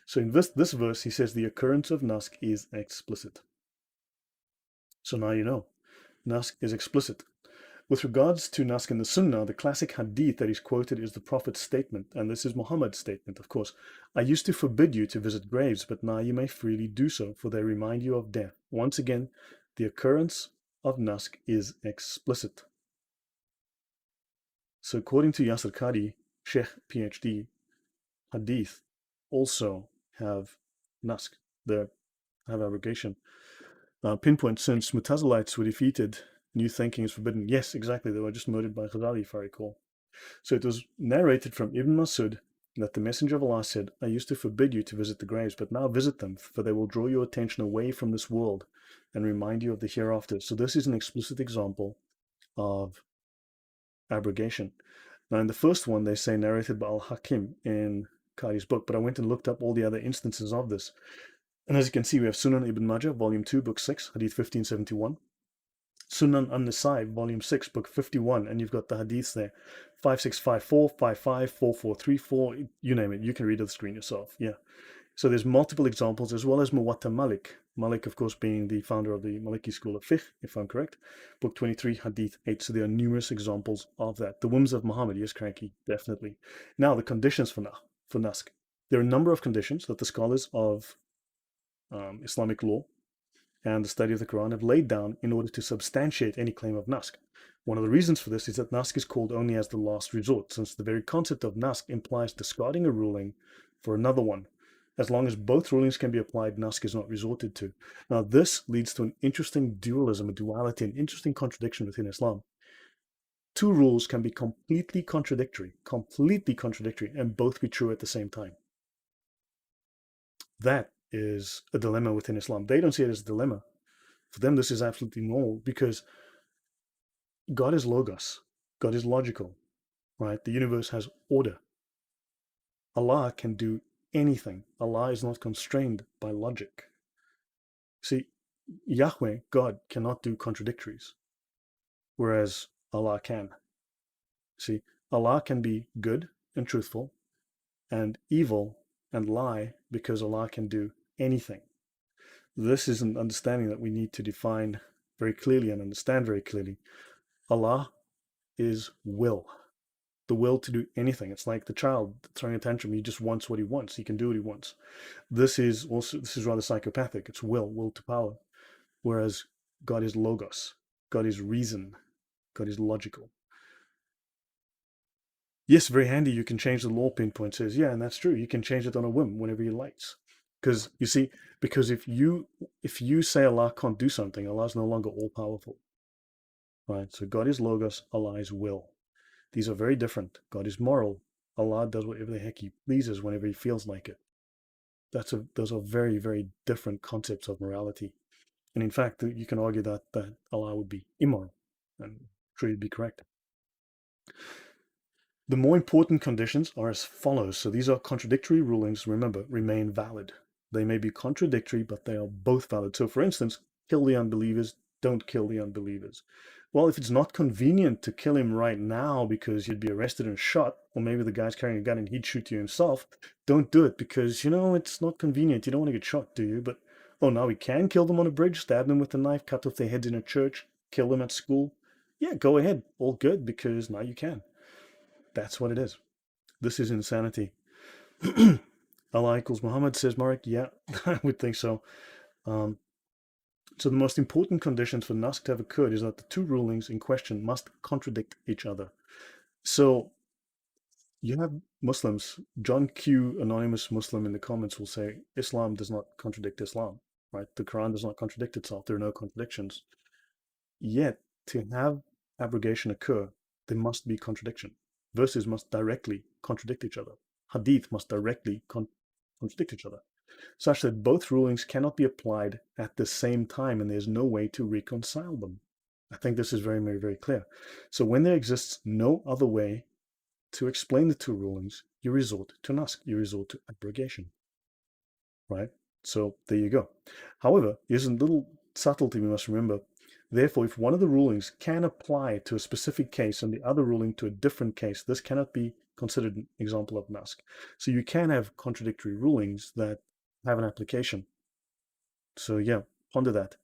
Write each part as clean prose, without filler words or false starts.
So in this verse, he says the occurrence of nask is explicit. So now you know, nask is explicit. With regards to nask in the Sunnah, the classic hadith that is quoted is the Prophet's statement, and this is Muhammad's statement, of course. I used to forbid you to visit graves, but now you may freely do so, for they remind you of death. Once again, the occurrence of nask is explicit. So according to Yasir Qadi, Sheikh PhD, hadith also have nask, they have abrogation. Pinpoint, since Mutazilites were defeated, new thinking is forbidden. Yes, exactly. They were just murdered by Ghazali, if I recall. So it was narrated from Ibn Masud that the Messenger of Allah said, I used to forbid you to visit the graves, but now visit them, for they will draw your attention away from this world and remind you of the hereafter. So this is an explicit example of abrogation. Now, in the first one, they say narrated by Al-Hakim in Qadi's book, but I went and looked up all the other instances of this. And as you can see, we have Sunan Ibn Majah, Volume 2, Book 6, Hadith 1571. Sunan An-Nasai, Volume 6, Book 51, and you've got the hadiths there. 5654, 55, 4434, you name it. You can read it on the screen yourself. Yeah. So there's multiple examples, as well as Muwatta Malik. Malik, of course, being the founder of the Maliki school of fiqh, if I'm correct. Book 23, Hadith 8. So there are numerous examples of that. The whims of Muhammad, yes, cranky, definitely. Now, the conditions for nask. There are a number of conditions that the scholars of Islamic law and the study of the Quran have laid down in order to substantiate any claim of nask. One of the reasons for this is that nask is called only as the last resort, since the very concept of nask implies discarding a ruling for another one. As long as both rulings can be applied, nask is not resorted to. Now, this leads to an interesting dualism, a duality, an interesting contradiction within Islam. Two rules can be completely contradictory, and both be true at the same time. That is a dilemma within Islam. They don't see it as a dilemma. For them, this is absolutely normal because God is logos. God is logical, right? The universe has order. Allah can do anything. Allah is not constrained by logic. See, Yahweh, God, cannot do contradictories, whereas Allah can. See, Allah can be good and truthful and evil and lie because Allah can do anything. This is an understanding that we need to define very clearly and understand very clearly. Allah is will, the will to do anything. It's like the child throwing a tantrum. He just wants what he wants. He can do what he wants. This is rather psychopathic. It's will to power. Whereas God is logos. God is reason. God is logical. Yes, very handy. You can change the law. Pinpoint says, yeah, and that's true. You can change it on a whim whenever you like. Because you see, because if you say Allah can't do something, Allah is no longer all powerful. Right? So God is logos, Allah is will. These are very different. God is moral. Allah does whatever the heck he pleases whenever he feels like it. Those are very, very different concepts of morality. And in fact, you can argue that Allah would be immoral, and sure you'd be correct. The more important conditions are as follows. So these are contradictory rulings, remember, remain valid. They may be contradictory, but they are both valid. So for instance, kill the unbelievers, don't kill the unbelievers. Well, if it's not convenient to kill him right now because you'd be arrested and shot, or maybe the guy's carrying a gun and he'd shoot you himself, don't do it because, it's not convenient. You don't want to get shot, do you? But, oh, now we can kill them on a bridge, stab them with a knife, cut off their heads in a church, kill them at school. Yeah, go ahead. All good because now you can. That's what it is. This is insanity. Allah equals Muhammad, says Marek. Yeah, I would think so. So the most important conditions for nask to have occurred is that the two rulings in question must contradict each other. So you have Muslims, John Q, anonymous Muslim in the comments will say, Islam does not contradict Islam, right? The Quran does not contradict itself. There are no contradictions. Yet, to have abrogation occur, there must be contradiction. Verses must directly contradict each other. Hadith must directly contradict each other, such that both rulings cannot be applied at the same time, and there's no way to reconcile them. I think this is very, very, very clear. So when there exists no other way to explain the two rulings, you resort to nask, you resort to abrogation, right? So there you go. However, there's a little subtlety we must remember. Therefore, if one of the rulings can apply to a specific case and the other ruling to a different case, this cannot be considered an example of Musk. So you can have contradictory rulings that have an application. So yeah, ponder that.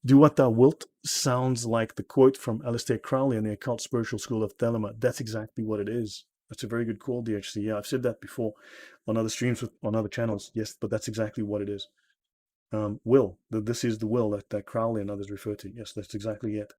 Do what thou wilt sounds like the quote from Aleister Crowley in the Occult Spiritual School of Thelema. That's exactly what it is. That's a very good call, DHC. Yeah, I've said that before on other streams on other channels. Yes, but that's exactly what it is. Will, this is the will that Crowley and others refer to. Yes, that's exactly it.